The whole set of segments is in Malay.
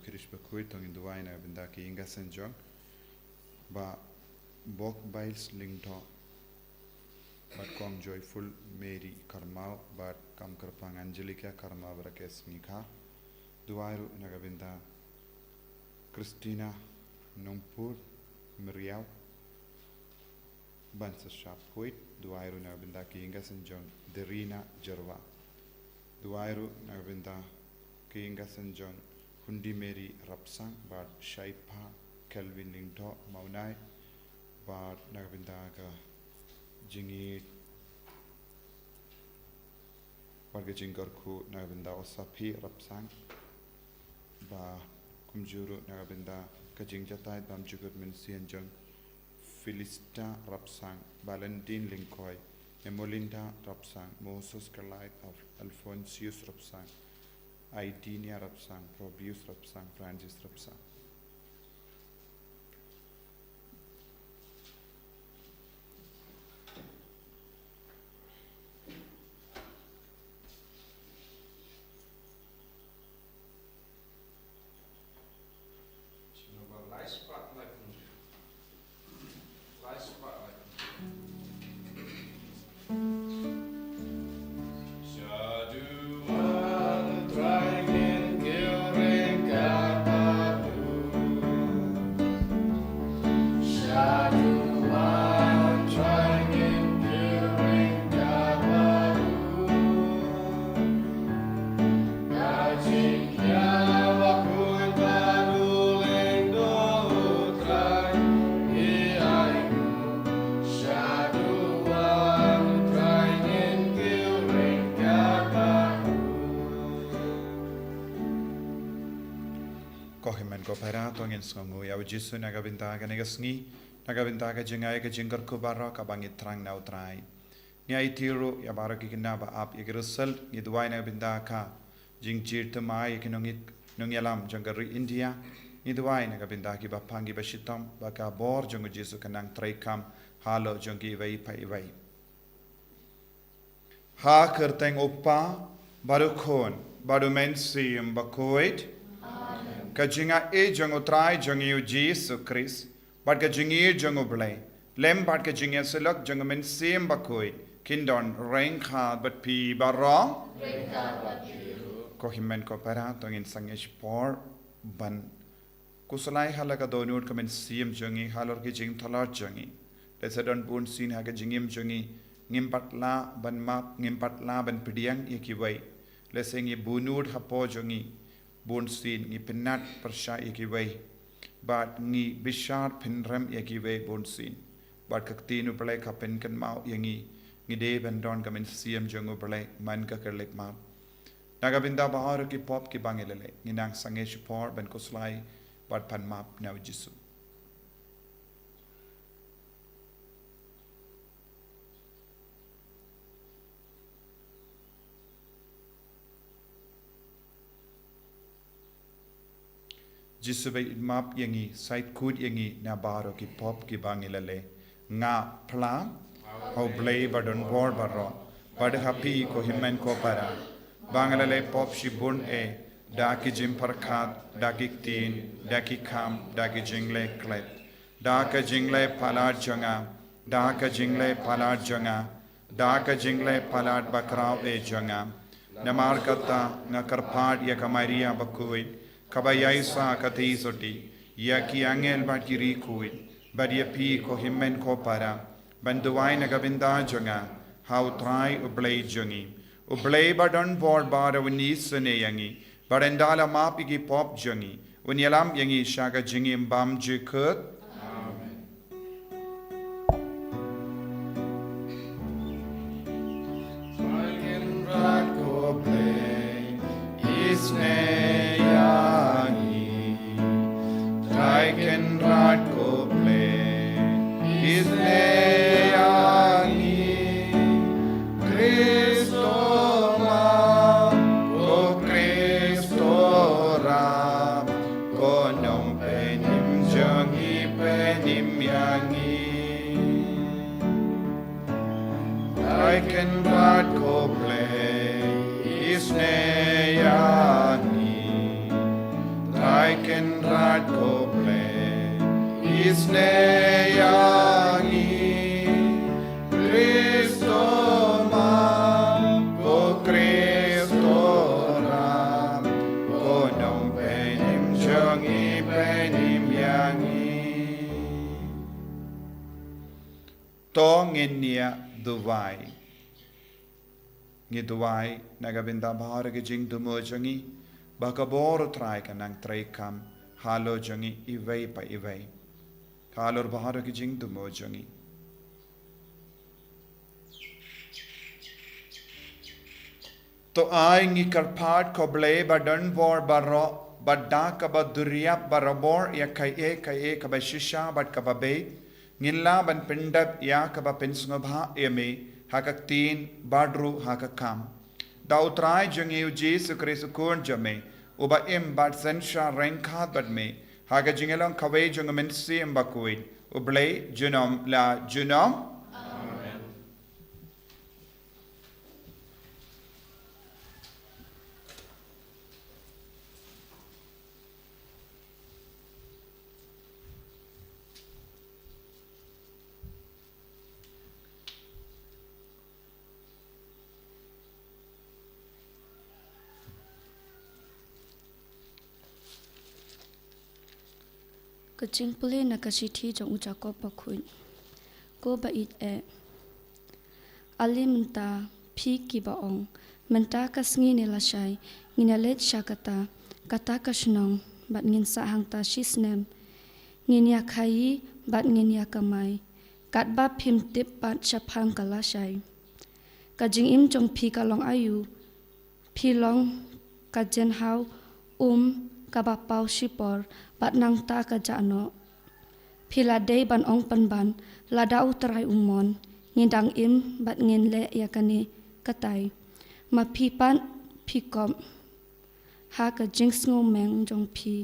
kirish bakui tong induai na binda ki inga senjong ba bok bails lingtho but kong joyful Mary karmau but kam karpang Angelica karma barakes mikha duairu nagabinda Christina Numpur Miriau Bansa Shapwit duairu nagabinda ki inga senjong Derina Jerva duairu nagabinda ki inga senjong Hundi Mary Rapsang but Shaipa Kelvin Lingtho Maunai but nagabinda ka jingi warga jinggarku nagabinda Osapi Rapsang ba kumjuru nagabinda ka jingjatai bam jugut min sianjong Philista Rapsang Valentin Linkoy Emolinda Rapsang Moses Kalait of Alphonsius Rapsang Idinia Rapsang Probius Rapsang Francis Rapsang ko para tongin songu ya jisu nagabinta ka negasngi nagabinta ka jingai ka jingar ko barra ka bangit trang na utrai ngai tiro ya baraki kinaba ap igrusal nidwai nagabinta ka jingjir tamai kinongit nongyalam jangari India nidwai nagabinta ki bapangi bashitam baka bor jongu jisu kanang traikam halo jongi vai pai vai ha kerteng opa barukhon barumensium bakoit Kajinga jong utrai jong Jesus Christ, but kajingi jong oblay. Lem but kajinga selok jong men sim bakoi. Kindon rain khad but pi barong. Ko himen ko para tongin sangish por ban. Kusalai halaka donut kamen sim jongi halor ki jing thalar jongi. Lesadon bun sin ha kajingim jongi ngimpatla ban map ngimpatla ban pidiang ikiwai. Lesengi bunut hapo jongi. Bun sin ngi penat persya ikiwai bat ngi bishar penrem ikiwai bun sin bat kaktinu pelai kapen kan mau yangi ngi de bandon kamen siam jongu pelai man ka kerlek map nagabinda bahar ki pop ki bangelele ngi nang sange support ban koslai bat pan map now jisu Jisu bay map yangi site kud yangi na baro ki pop ki bangilale nga plam how blay badon board barro bad happy ko himmen ko para bangalale pop shibun e daki jim parkhat daki tin daki kham daki jingle klet daka jingle palad jonga daka jingle palad jonga daka jingle palad bakraw e jonga namar kata nga karpad ya kamaria bakui Kabayaisa kati soti ya ki angel bat kiri kuit badia pi ko himmen ko para banduai nagabinda jonga how try ublay jongi ublay badon board bar wini sune yangi barendala mapi ki pop jongi unyalam yangi shaga jingi mbam jikut amen Falken rat ko play isne I can not go play his Cristo ma o Cristo ra konom penim jangi penim yangi I can not go play his I rat ko ple isne yangi Kristo ma ko Kristo ram ko nong penim jongi penim yangi to ngenia duwai Ngidwai nagabinda bahar ke jing dumo jangi bakabor try kanang try kam halo jangi iway pa iway halor bahar ke jing dumo jangi to ai ngi karpat koble badan bor baro badda ka baduriya barabor ya kai e ka ba shisha bad ka ba be ngilla ban pindap ya ka ba pensngobha eme hakak tin badru hakak kam dautrai jangi Jesu Kristo kun jame uba im bad sensha renkhat bad me haga jingelong kawe jangamen si mbakui ublay junom la junom amen Kaching puli na kasithi jong uca ko pakhuin ko ba it e ali menta phi ki ba ong menta kasngi ne la shai ngina let shakata kata kashnong bat ngin sa hang ta shisnem ngin ya khai bat ngin ya kamai kat ba phim tip pat chaphang kala shai kajing im jong phi ka long ayu phi long ka jen hau ka ba pau shipor bat nang ta ka jano phila dei ban ong pan ban la da utrai umon ngindang im bat ngin le yakani katai ma phi pan phi kom ha ka jings ngo meng jong phi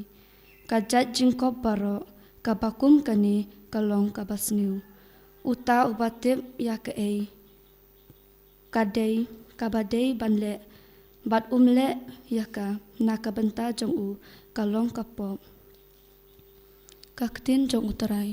ka jat jing ko baro ka bakum kani ka long ka basniu uta ubate ya ka ei ka dei ka ba dei ban le bat umle yaka nakabanta jong u kalong kapo kaktin jong utarai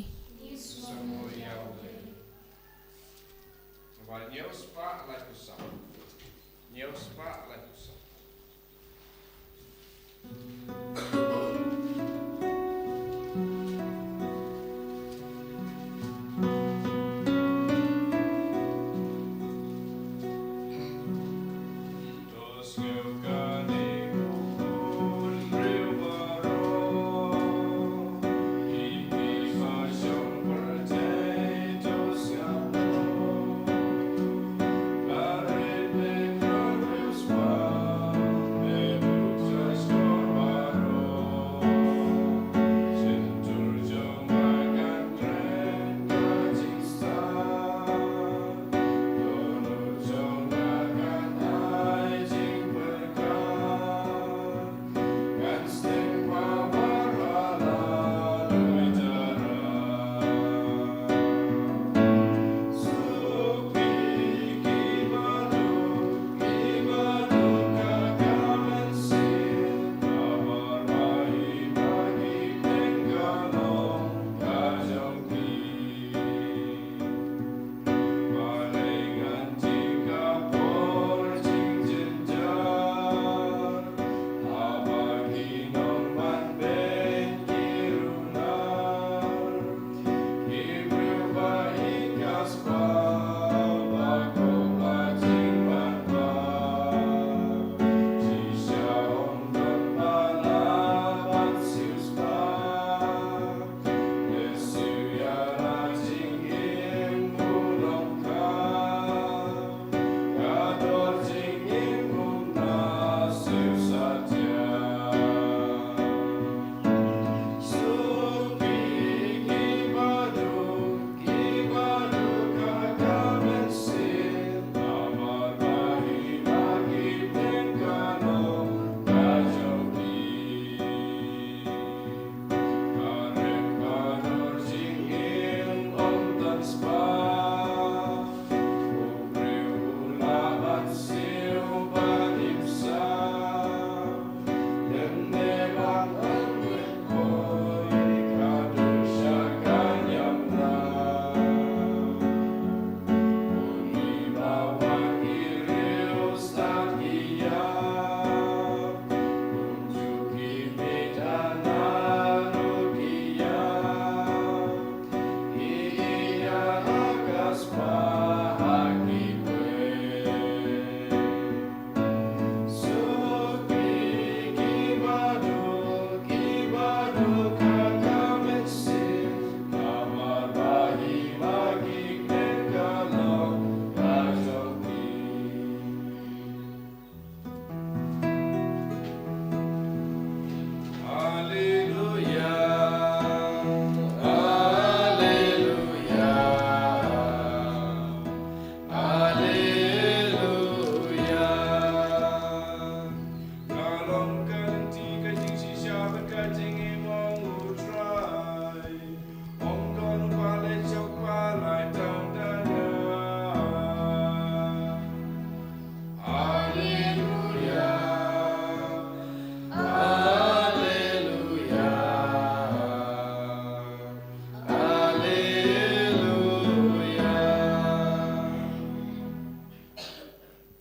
Wow.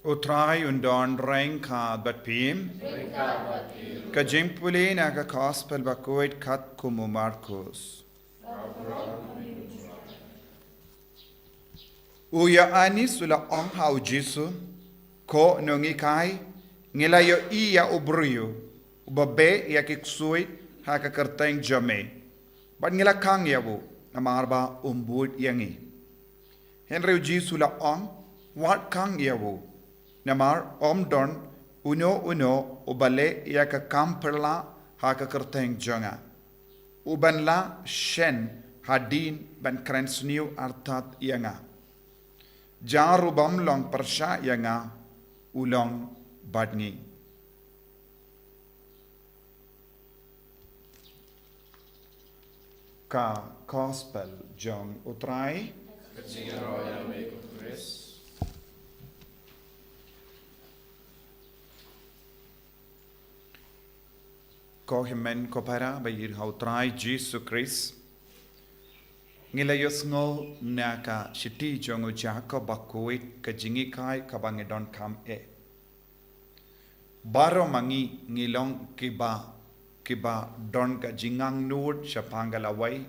utrai undon reng ka bat pim ka jingpuli na ka gospel bakoit kat kumu Markus uya ani sula ong hau Jesu ko nongi kai ngilayo iya ubriyo ubabe ya kiksui ha ka kerteng jame bat ngila kang yabu namarba umbud yangi Henry Jesu la ong wat kang yabu namar don uno ubale ya ka kamperla ha ka kerteng jonga ubanla shen hadin ban krensniu artat yanga jaru bamlong persya yanga ulong badngi ka gospel jong utrai ko himen ko para bayir hautrai Jesus Christ ngilayos ngo naka shiti jongo jako bakuit ka jingi kai ka bangedon kam baro mangi ngilong kiba don ka jingang nut shapangala wai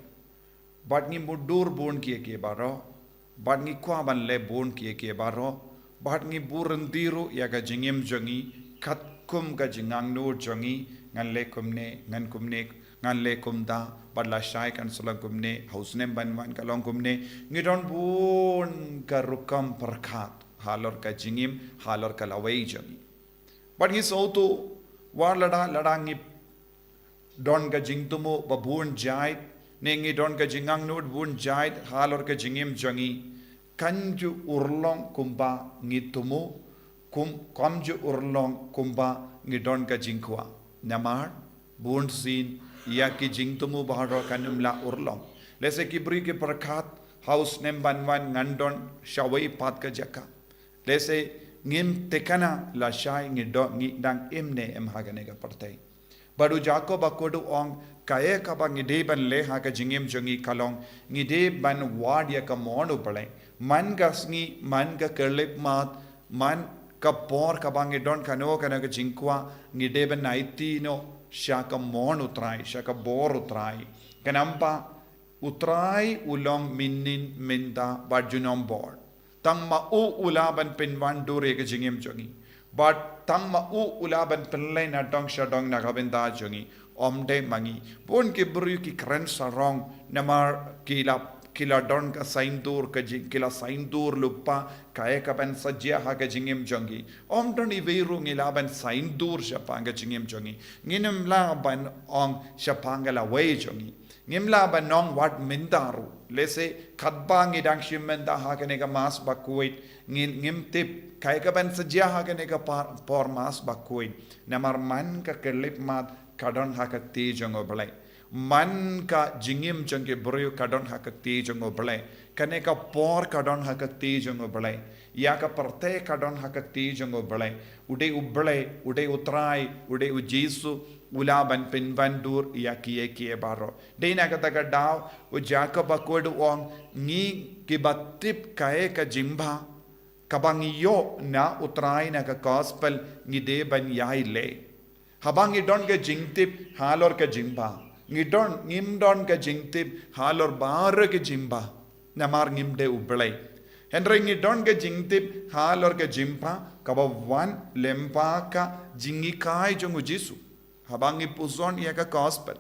bat ngi mudur bun ke baro bat ngi kwa ban le bun ke baro bat ngi burandiru ya ka jingim jongi kat kum ka jingang nut jongi ngan le kumne ngan le kumda badla shai kan sulang kumne hausnem banwan kalong kumne ngidon bun ka rukam perkhat halor ka jingim halor ka lawai jongi but he so to war lada ngi don ka jingtumo babun jai nengi don ka jingang nut bun jai halor ka jingim jongi kanju urlong kumba ngitumo kamju urlong kumba ngidon ka jingkwa namar bun sin ya ki jingtumu baharo kanumla urlong lese ki bri ke perkhat house nem banwan ngandon shawai pat ka jaka lese ngim tekana la shai ngido ngidang imne em hagane ka partai baru jako bakodu ong kaye ka ba ngide ban le ha ka jingim jongi kalong ngide ban ward ya ka monu pale man gasngi man ka kerlep mat man ka por ka bangi don kano kana ka jingkwa ngide ban naiti no shaka mon utrai shaka bor utrai kanampa utrai ulong minnin minda bajunom board tang ma u ulaban pinwan dure ka jingim jongi but tang ma u ulaban pinle na dong shadong na kabenda jongi omde mangi bon ke bru ki kren sarong namar kila don ka saindur ka kila saindur lupa kaya ka ban sajya ha ka jingim jongi om don I veiru ngilaban saindur shapanga jingim jongi nginum la ban ong shapanga la way jongi ngimla ban nong wat mindaru lese khatba ngidang shimenda ha ka nega mas bakuit ngim tip kaya ka ban sajya ha ka nega por mas bakuit namar man ka kelip mat kadon ha ka ti jongo balai man ka jingim jonge brio kadon hakakti jongo bale kane ka por kadon hakakti jongo bale ya ka parte kadon hakakti jongo bale ude ubale ude utrai ude ujisu ulaban pinvandur ya kiye baro deina ka taga daw u jacob akodu ong ni kibatip kae ka jimba kabangiyo na utrai na ka gospel ni de ban yai le habangi don ka jingtip halor ka jimba ngimdon ka jingtip halor bar ke jimba namar ngimde ublai henry ngidon ka jingtip halor ka jimpa kabawan lempa ka jingikai jongu Jesu habangi puzon ya ka gospel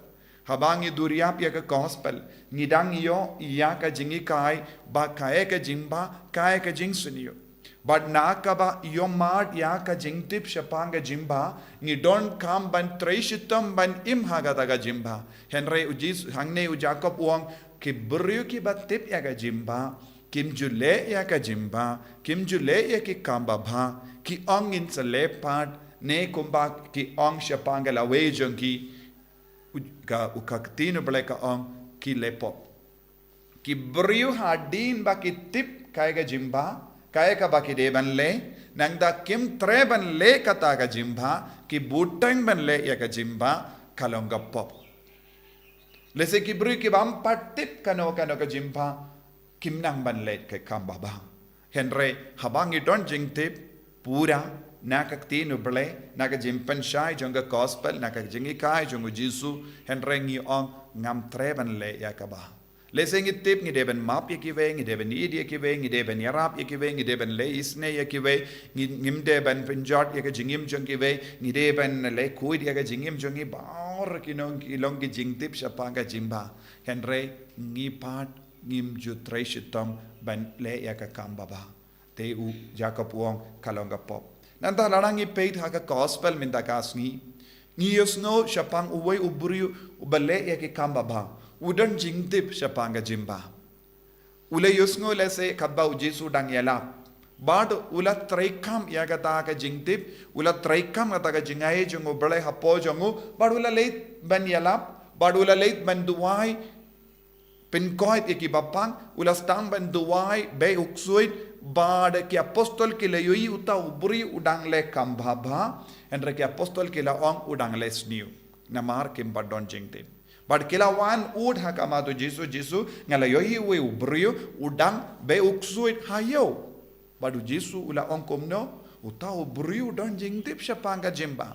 habangi duriap ya ka gospel ngidang yo ya ka jingikai ba kae ka jimba kae ka jingsuniyo but nakaba yomad ya ka jingtip shapanga jimba ni don kam ban treishitam ban im hagataga jimba henry ujis hangne u jacob uang ki bru ki batip ya ka jimba kim jule ya ka jimba kim jule ya ki kamba bha ki ong in sale pat ne kumba ki ong shapanga la wejong ki ka ukaktino bleka ong ki lepop ki bru hadin ba ki tip kaya ka jimba kaya ka baki de ban le nang da kim tre ban le kata ka jimba ki butang ban le ya ka jimba kalong ka pop lese ki bru ki bam patip kano ka jimba kim nang ban le ke kam baba henry habangi don jing tip pura nakakti no ble nakajimpan shai jonga gospel nakajingi kai jongu jisu henrengi ong ngam treban le yakaba leseng itip ngi deben map yakiwe ngi deben idi yakiwe ngi deben yarap yakiwe ngi deben le isne yakiwe ngim deben pinjot yakajingim jongiwe ngi deben le kuid yakajingim jongi baur kinong kilong ki jingtip sapanga jimba henre ngi pat ngim ju treshitom ban le yakakamba ba te u jacob wong kalonga pop nanta larangi peit haka gospel minta kasngi ngi yosno sapang uwei uburiu ubale yakikamba ba udan jingtip sapanga jimba ule yosno lese kabba ujisu dang yala bad ula traikam yagata ka jingtip ula traikam ata ka jingai jongo bale hapo jongo bad ula leit ban yala bad ula leit ban duai pinkoit eki bapang ula stang ban duai be uksuit bad ki apostol ki le yoi uta uburi udang le kambabaendre ki apostol ki la ong udang le sniu namar kim badon jingtip bad kila wan ud hakama to jisu ngala yoi we ubri udang be uksuit hayo badu jisu ula ong komno uta ubri udon jingtip sapanga jimba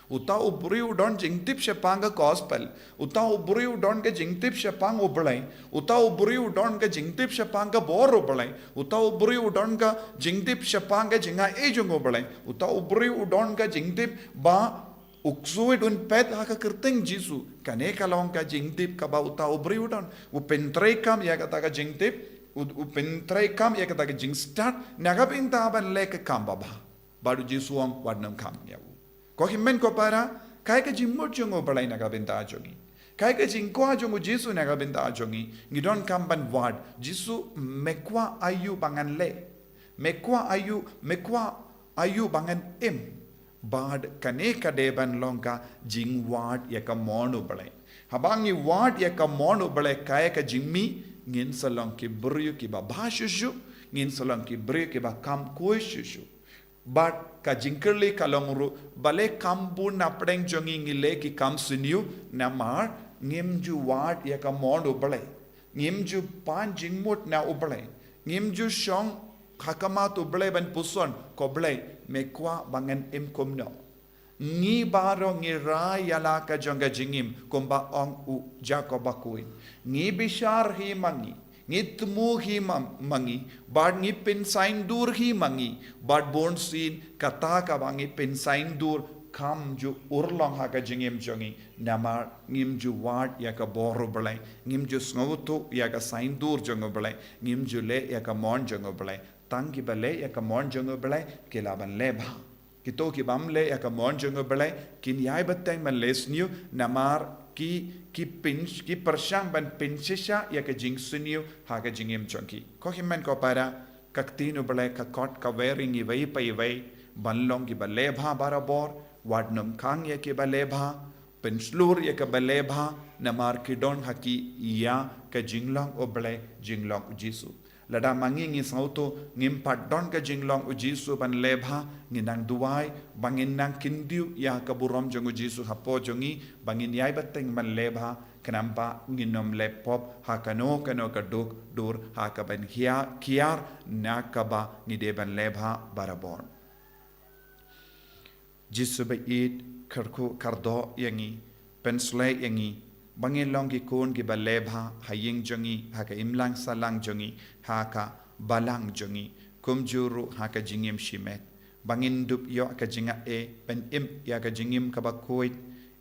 uta ubri udon jingtip sapanga gospel uta ubri udon ke jingtip sapang ublai uta ubri udon ke jingtip sapanga bor ublai uta ubri udon ka jingtip sapanga jinga ejung ublai uta ubri udon ka jingtip ba uksuit un pet haka kerting jisu kane kalong ka jingtip ka ba uta ubri udon u pentrei kam ya kata ka jingtip u pentrei kam ya kata ka jing start naga pinta ban lek kam ba baru jisu ong wadnam kam ya ko himmen ko para kai ka jimmot jongo balai naga pinta jongi kai ka jingko jongo jisu naga pinta jongi ngidon kam ban wad jisu mekwa ayu bangan le mekwa ayu bangan im bad kane ka deban longka jing wad ya ka monu balai habangi wad ya ka monu balai kai ka jimmi ngin salong ki buryu ki ba bhashushu ngin salong ki buryu ki ba kam koishushu but ka jingkerli kalongru bale kambu napdeng jongi ngile ki kam siniu namar ngimju wad ya ka monu balai ngimju pan jingmut na ubalai ngimju shong hakama tu balai ban puson ko balai mekwa bangan im komno ngi baro ngi ra yala ka jonga jingim komba ong u jacob akuin ngi bishar hi mangi ngi tmu hi mangi bad ngi pin sign dur hi mangi bad born sin kata ka bangi pin sign dur kam ju urlong ha ka jingim jongi namar ngim ju wad ya ka boru balai ngim ju snowtu ya ka sign dur jongo balai ngim ju le ya ka mon jongo balai tangi bale ya ka mon jongo balai kilaban leba kito ki bamle ya ka mon jongo balai kin yai bateng man lesniu namar ki pinch ki persyang ban pinchisha ya ka jing suniu ha ka jingim chonki ko himmen ko para kaktinu balai ka kot ka wearing i wei pai wei banlong ki bale bha barabor wadnum khang ya ki bale bha pinslur ya ka bale bha namar ki don haki ya ka jinglong oble jinglong jisu lada mangi ngi sauto ngim padon ka jinglong ujisu ban lebha nginang duai bangin nang kindiu ya ka burom jong ujisu hapo jongi bangin yai bateng ban lebha kanamba nginom lepop hakano kano ka duk dur haka ban kiar nakaba ni de ban lebha barabon jisu ba it karku kardo yangi pensle yangi bangin long ki kun ki balebha haying jongi haka imlang salang jongi haka balang jongi kumjuru haka jingim shimet bangin dup yo ka jinga e ban im ya ka jingim ka bakoit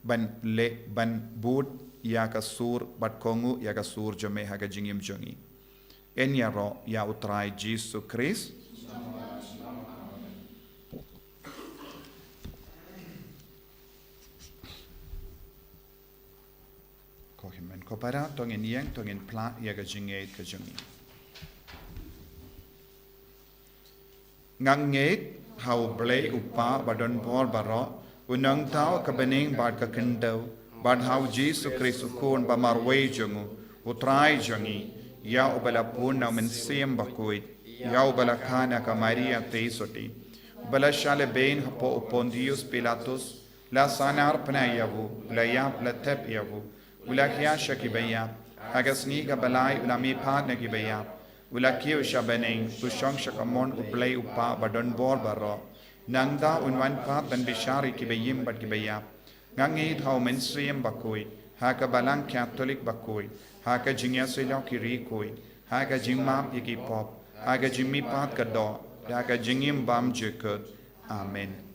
ban le ban bud ya ka sur bat kongu ya ka sur jome haka jingim jongi en ya ro ya utrai jisu Christ ko para tongin yang tongin pla ya ga jingate ka jungi ngangate how blay upa badon bor baro unang tao ka bening bad ka kindau bad how Jesus Christ kon ba marway jungu utrai jungi ya ubala puna men sem bakoi ya ubala khana ka Maria teisoti ubala shale bein hapo Pontius Pilatus la sanar pna yavu la ya la tep yavu ulakia shakibaya agasni ka balai ulami phat na kibaya ulakio shabaneng tu shong shakamon uplay upa badon bor baro Nangda unwan pat ban bishari ki bayim bat ki bayap. Ngangi thau mensiam bakoi. Haka balang Catholic bakoi. Haka jingya sila ki rikoi. Haka jingmap yaki pop. Haka jingmi pat kado. Haka jingim bam jekut. Amen.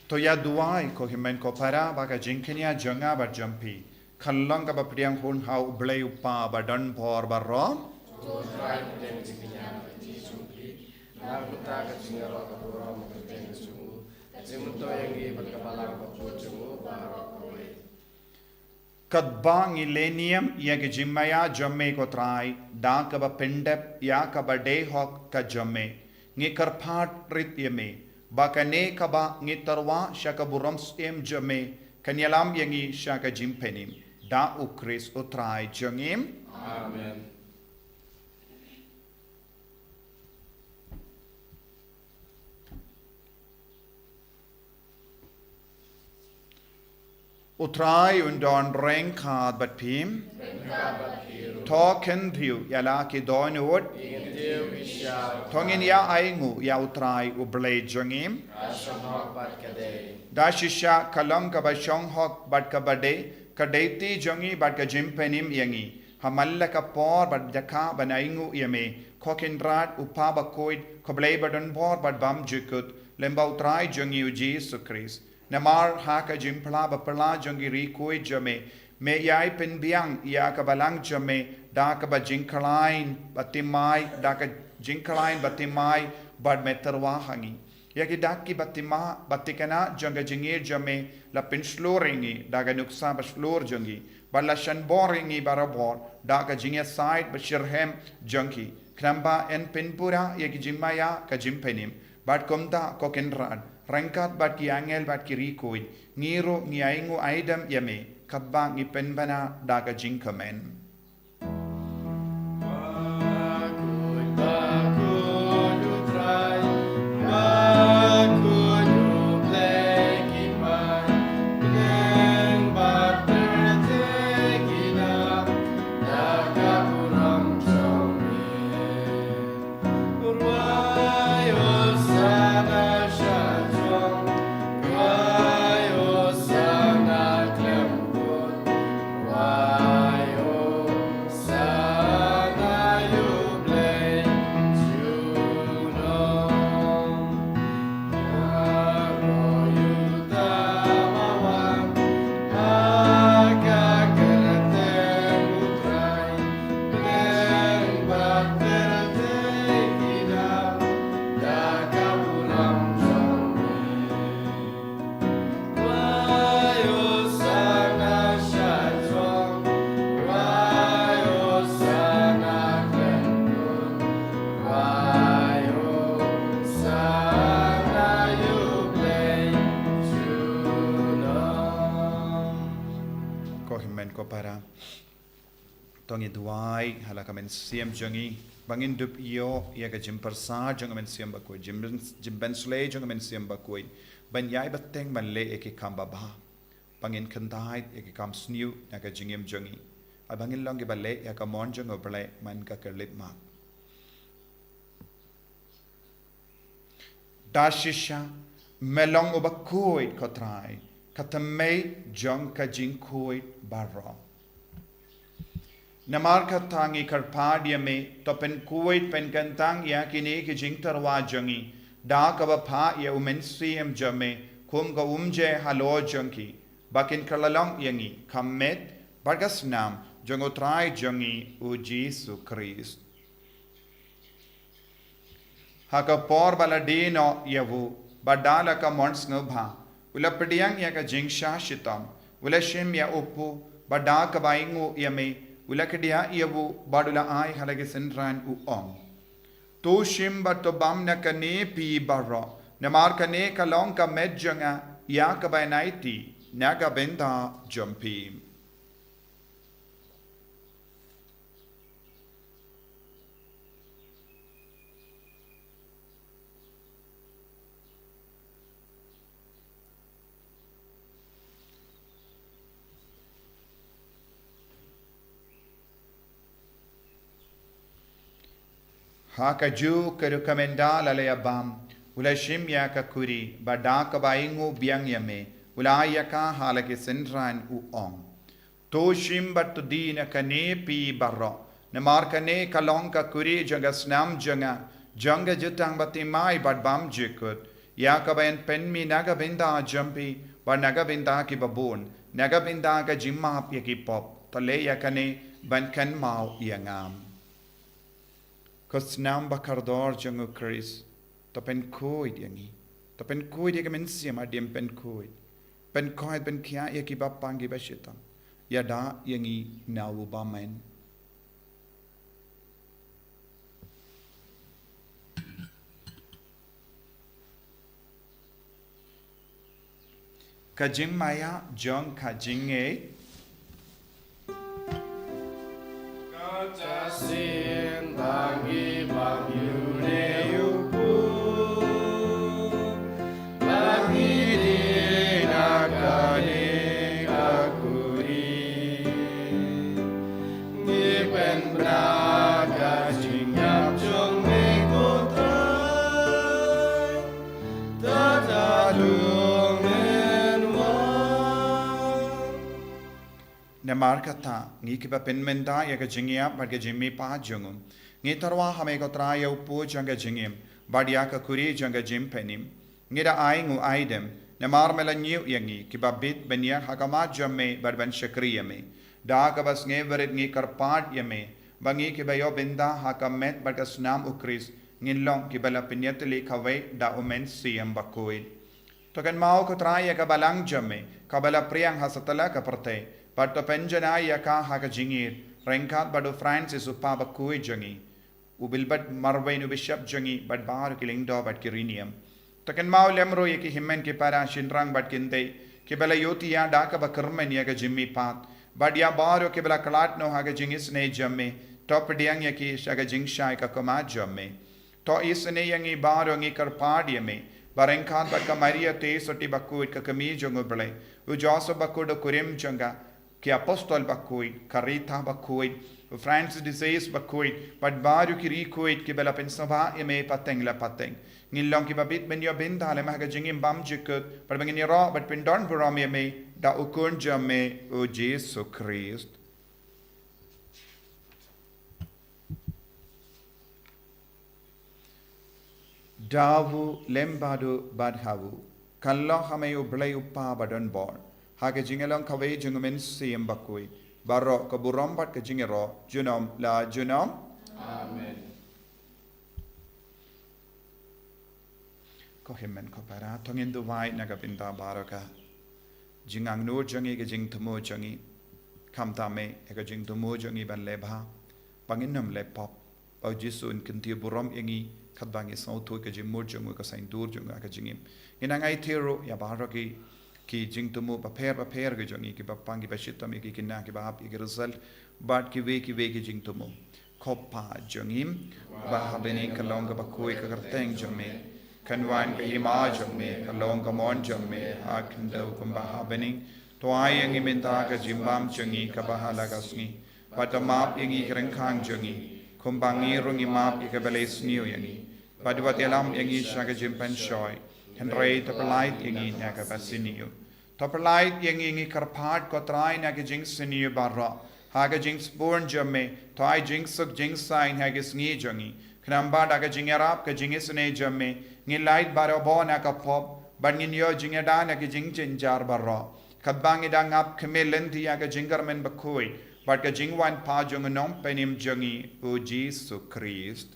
To ya duai ko himen ko para baga jinkenya janga ba jampi khallang ka ba priang hun hau blei upa ba dan por ba ron to try den jinkenya ji jumpi na buta ka jingero ka pura mo ka den jungu jimuto yangi bat ka balang ka pu jungu ba ro ko we kadba millennium ya ke jimmaya jamme ko trai da ka ba pendep ya ka ba de hok ka jamme ngi karphat rit yeme bakane kaba ngitarwa shaka burams em jame kanyalam yangi shaka jimpenim da ukris utrai jangim amen utrai undon renkad bat pim token view yala ki donut tongin ya aingu ya utrai ublei jangim da shisha kalang ka ba shong hok bat ka bade kadeti jangi bat ka jimpenim yangi hamalla ka por bat jaka banaingu yame kokindrat upaba koid koblei badan por bat bam jikut lemba utrai jangi u Jesus Christ namar haka jimpla ba pala jangi ri koid jame me yai pen biang ya ka balang jame da ka ba jinkalain batimai da ka jinkalain batimai bad meterwa hangi yaki daki batima batikana janga jingir jame la pensloringi daga nuksa baslor jangi balla shan boringi barabor daga jingya side bashirhem jangi knamba en pinpura yaki jimmaya ka jimpenim bad komda kokenrad rangkat bad ki angel bad ki rikoid ngiro ngiaingu aidam yame kadba ngi penbana daga jinkamen para tongi duai halaka men siam jangi bangin dup iyo ya ka jim persa jang men siam bakoi jim ben slay jang men siam bakoi ban yai bateng ban le eki kam baba pangin khandai eki kam sniu na ka jingim jongi abangin long ge balle ya ka mon jong oble man ka kerlip ma dashisha melong obakoi kotrai katamei jong ka jingkoi barro namar ka tangi karpadia me to pen kuwait pen kantang ya kini ki jingtarwa jongi da ka ba pha ya umensiam jame kum ka umje halo jongi bakin kalalong yangi kammet bagas nam jongo trai jongi u Jesu Christ haka por baladino yavu badala ka mons ngobha ula pediang ya ka jingsha shitam ula shem ya upu bada ka baingu yame ula kedia yavu badula ai halage senran u ong to shim bato bam na kane pi barro namar kane ka long ka medjanga ya ka bainaiti naga benda jumpi haka ju keru kamenda lalaya bam ula shim ya ka kuri bada ka baingu biang yame ula ya ka halake senran u ong to shim bat dina kane pi barro namar kane kalong ka kuri janga snam janga jutang bati mai bad bam jikut ya ka bain pen mi naga binda jumpi ba naga binda ki babun naga binda ka jimma ya ki pop tale ya kane ban kan mau yangam Kosnam bakardor jangu Chris to pen koid yangi to pen koid ya kemen siam adim pen koid pen kia ya ki bapangi bashitam ya da yangi nawu bamen kajing maya jong kajing e Kacasin tangi bagyu neupu Bagi dinakane kakuri Ngipen braga jingyap jong mekotai Tatadung namar kata ngi ki ba pen menda ya ka jingia ba ka jimmi pa jungum ngi tarwa hame ko tra ya upu janga jingim ba dia ka kuri janga jim penim ngi da ai ngu aidem namar mela nyu yangi ki ba bit benya hakama jamme bar ban shakriya me da ka bas nge verit ngi karpat yame bangi ki ba yo benda hakamet ba ka snam ukris ngin long ki bala pinyatli khawe da umen siam ba koi to kan mau ko tra ya ka balang jamme ka bala priang hasatala ka perte Pato penjana ya ka haka jingir rengkat bado Francis upaba kui jangi ubilbat marwain ubishap jangi bad bar kiling do bad kirinium taken mau lemro ye ki himmen ki para shinrang bad kinte ki bela yoti ya daka ba kermen ya ka jimmi pat bad ya baro ki bela kalat no haka jingis ne jamme top diang ya ki shaga jingshai ka kama jamme to isne yangi baro ngi kar padi me barengkat bad ka maria te soti bakuit ka kami jongo bele u joso bakudo kurim janga कि अपोस्टल बकोई करीता बकोई Francis dishes बकोई बट बारु की रिकोई कि बेला पेन सभा एमे पतेंग ला पतेंग ngilong ki babit men yo benda le maga jingim bam jikut par bangin ro but pen don buram me da ukun jame o Jesu Christ davu lembadu badhavu kallo hame yo blay uppa badon bor hage jingelong kawe jungumen siem bakui barro ka buram bat ka jingero junom la junom Amen ko himmen ko para tongin du vai naga binda baraka jingang no jangi ge jing thmo jangi kam ta me ga jing thmo jangi ban le bha pangin nam le pop au jisun kinti buram engi khat bangi sau thu ke jing mo jangu ka sain dur jangu ka jingim inangai thero ya baraki ki jing thmo pa pher ge jangi ki bapangi bashitam ki kinna ki bab ki result bat ki ve ki jing thmo khopa jangim ba habeni kalong ba koi ka karteng jame kan wan ka ima jong me ka long ka mon jong me ha kan do kum ba ha bening to ai ang imenta ka jimbam changi ka ba ha la ka sngi patamap ingi kreng khang jangi kumbangi rungi map ikabeles niu yangi padwat elam yangi shaga jimpan shoy henrei tapalait yangi naga basiniu tapalait yangi ngi karpat kotrai naga jing siniu barra haga jing born jamme tai jing suk jing sign haga sngi jangi knamba daga jing arab ka jing isne jamme ngi light baro bona ka pop bangin yo jing ada naga jing jinjar barra kabangi dangap kemelen tiaga jingar men bakoi but ka jingwan pa jung nom penim jungi o Jesus Christ.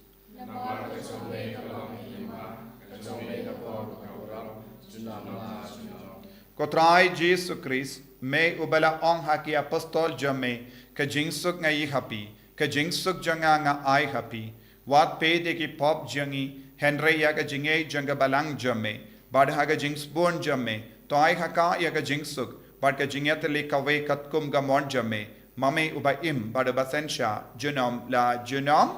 Kotrai Jesus Christ me ubala ong haki apostol jame ka jingsuk ngai happy ka jingsuk janga nga ai happy wat pe de ki pop jangi henry ya ka jinge janga balang jame bad ha ka jings born jame to ai haka ya ka jingsuk but ka jingyat le ka we katkum ga mon jame mame uba im bada basensha junom la junom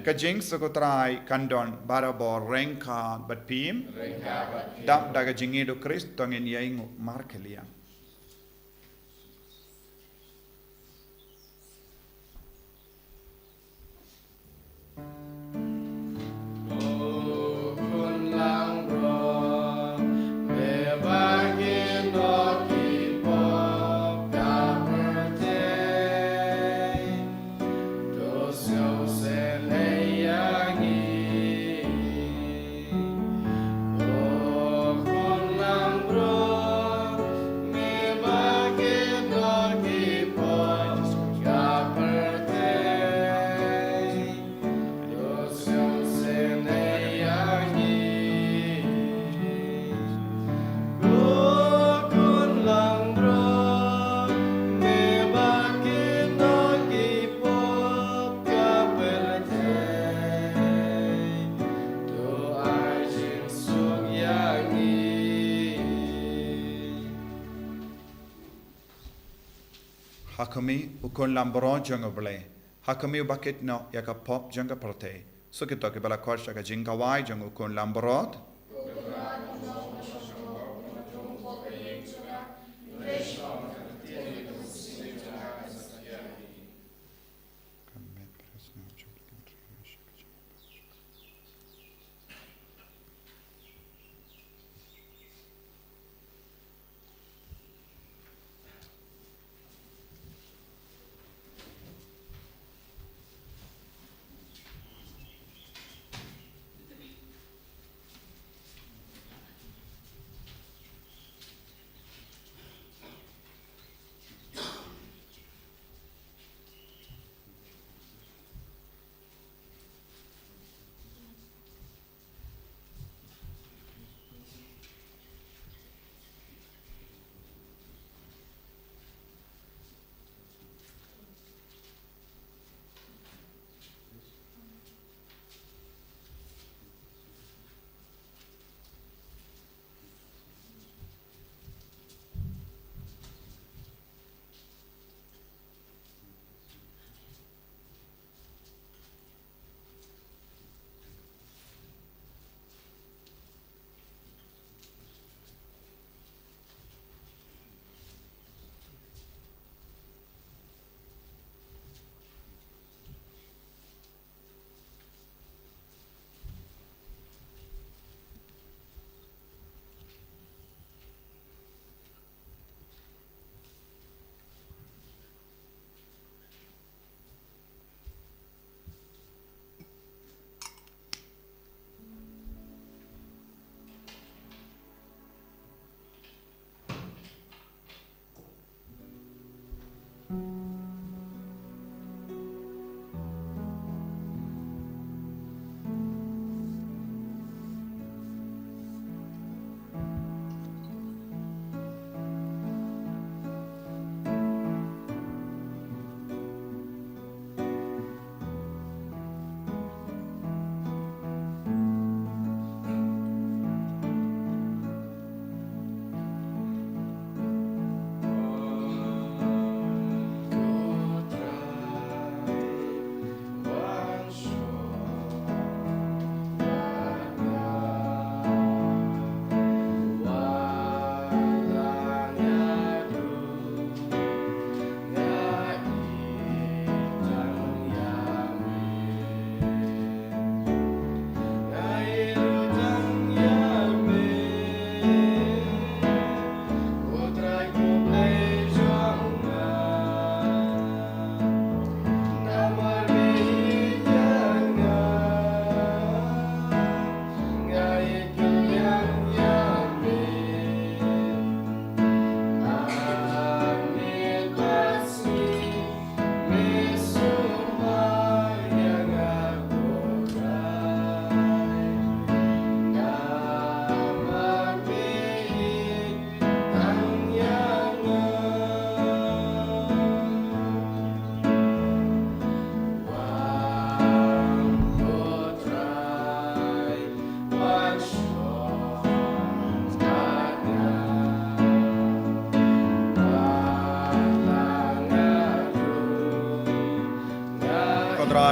kajing sukutrai kandon bada bo rengka bat pim dap daga jingi do Christ tongin yaingu markelia Hakami ukon lambron janga ble hakami bakit no yaka pop janga prote so kito ke bala korsha ka jinga wai janga ukon lambrot